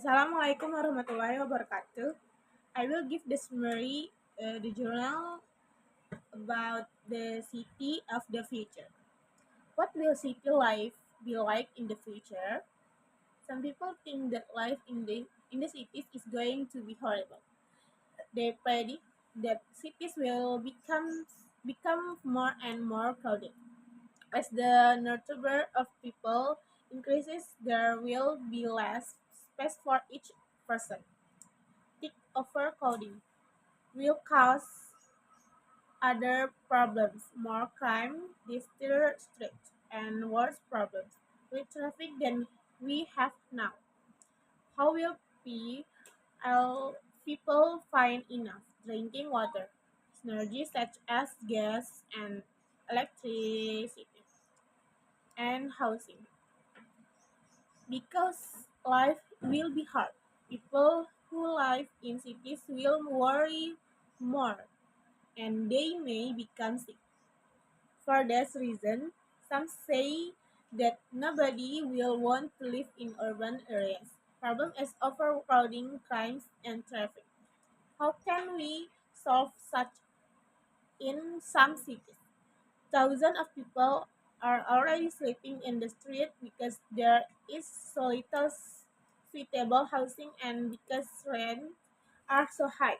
Assalamualaikum warahmatullahi wabarakatuh. I will give the summary, the journal about the city of the future. What will city life be like in the future? Some people think that life in the cities is going to be horrible. They predict that cities will become more and more crowded. As the number of people increases, there will be less space for each person. Thick overcrowding will cause other problems, more crime, disorder streets, and worse problems with traffic than we have now. How will pe- people find enough drinking water, energy such as gas and electricity, and housing? Because life will be hard. People who live in cities will worry more and they may become sick. For this reason, some say that nobody will want to live in urban areas. Problem is overcrowding, crimes, and traffic. How can we solve such in some cities? Thousands of people are already sleeping in the street because there is so little suitable housing and because rents are so high.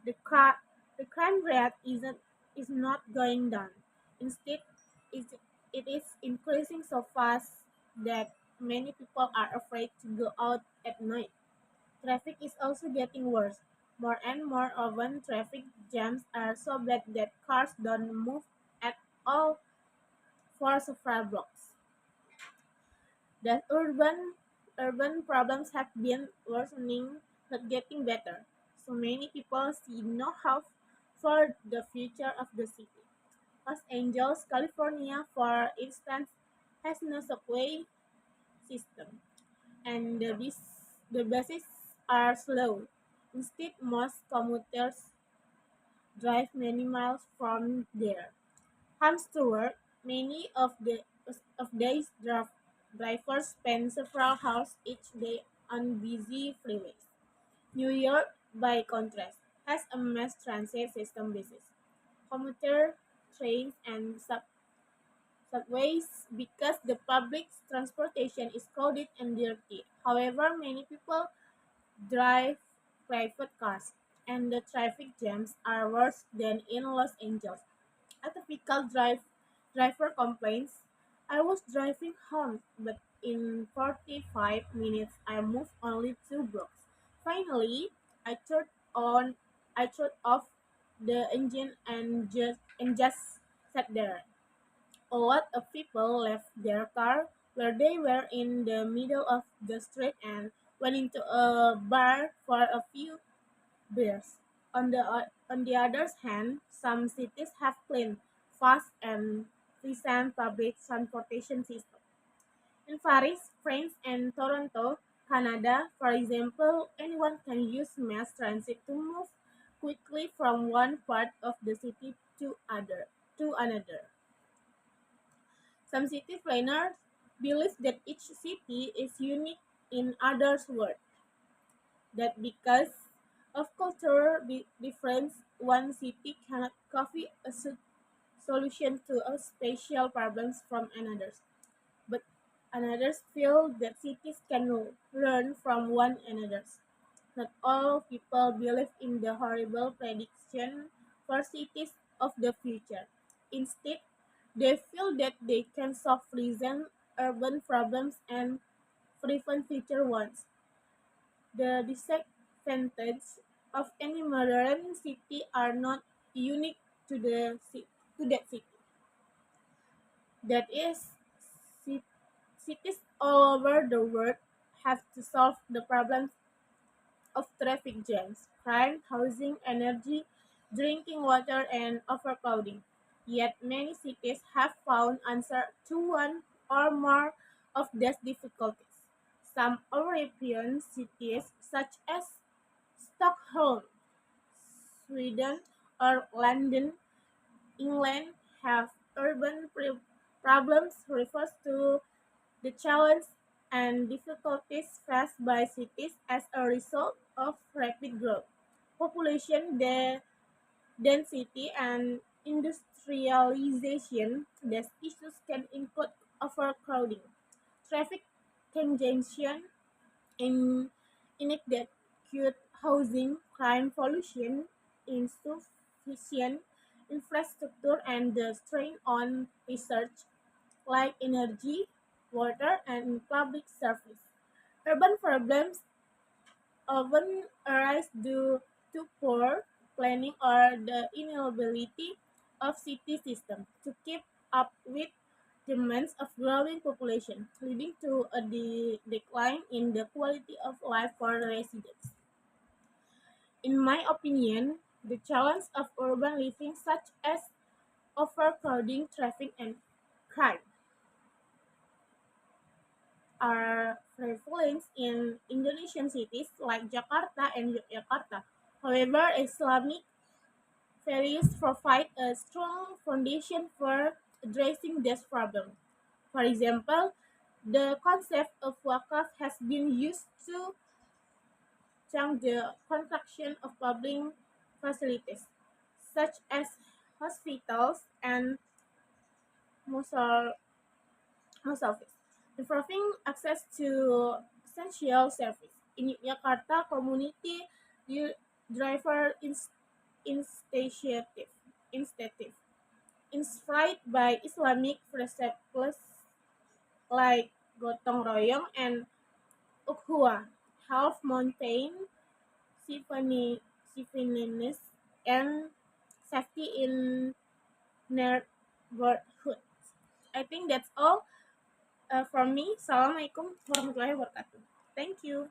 The, cri- the crime rate is not going down. Instead, is- it is increasing so fast that many people are afraid to go out at night. Traffic is also getting worse. More and more urban traffic jams are so bad that cars don't move at all for several blocks. The urban problems have been worsening, not getting better. So many people see no hope for the future of the city. Los Angeles, California, for instance, has no subway system, and the buses are slow. Instead, most commuters drive many miles from there. Comes to work, many of these drivers spend several hours each day on busy freeways. New York, by contrast, has a mass transit system buses, commuter trains, and subways because the public transportation is crowded and dirty. However, many people drive private cars, and the traffic jams are worse than in Los Angeles. A typical driver complains, I was driving home, but in 45 minutes I moved only 2 blocks. Finally, I turned on I turned off the engine and just sat there. A lot of people left their car where they were in the middle of the street and went into a bar for a few bears. On the other hand, some cities have clean, fast, and efficient public transportation systems. In Paris, France, and Toronto, Canada, for example, anyone can use mass transit to move quickly from one part of the city to another. Some city planners believe that each city is unique in others' world. That because of cultural difference, one city cannot copy a solution to a spatial problems from another. But others feel that cities can learn from one another. Not all people believe in the horrible prediction for cities of the future. Instead, they feel that they can solve recent urban problems and prevent future ones. The disadvantages of any modern city are not unique to that city. That is, ci- cities all over the world have to solve the problems of traffic jams, crime, housing, energy, drinking water, and overcrowding. Yet many cities have found answer to one or more of these difficulties. Some European cities, such as Stockholm, Sweden, or London, England, have urban problems refers to the challenge and difficulties faced by cities as a result of rapid growth, population density, and industrialization. These issues can include overcrowding, traffic congestion, in inadequate housing, crime, pollution, insufficient infrastructure, and the strain on research like energy, water, and public service. Urban problems often arise due to poor planning or the inability of city systems to keep up with demands of growing population, leading to a decline in the quality of life for residents. In my opinion, the challenge of urban living, such as overcrowding, traffic, and crime, are prevalent in Indonesian cities like Jakarta and Yogyakarta. However, Islamic values provide a strong foundation for addressing this problem. For example, the concept of wakaf has been used to change the construction of public facilities, such as hospitals and musal- musalafis, improving access to essential service. In Yogyakarta, community driver initiative inspired by Islamic precepts like gotong royong and ukhuwah, help maintain civilians and safety in neighborhood. I think that's all from me. Assalamualaikum warahmatullahi wabarakatuh. Thank you.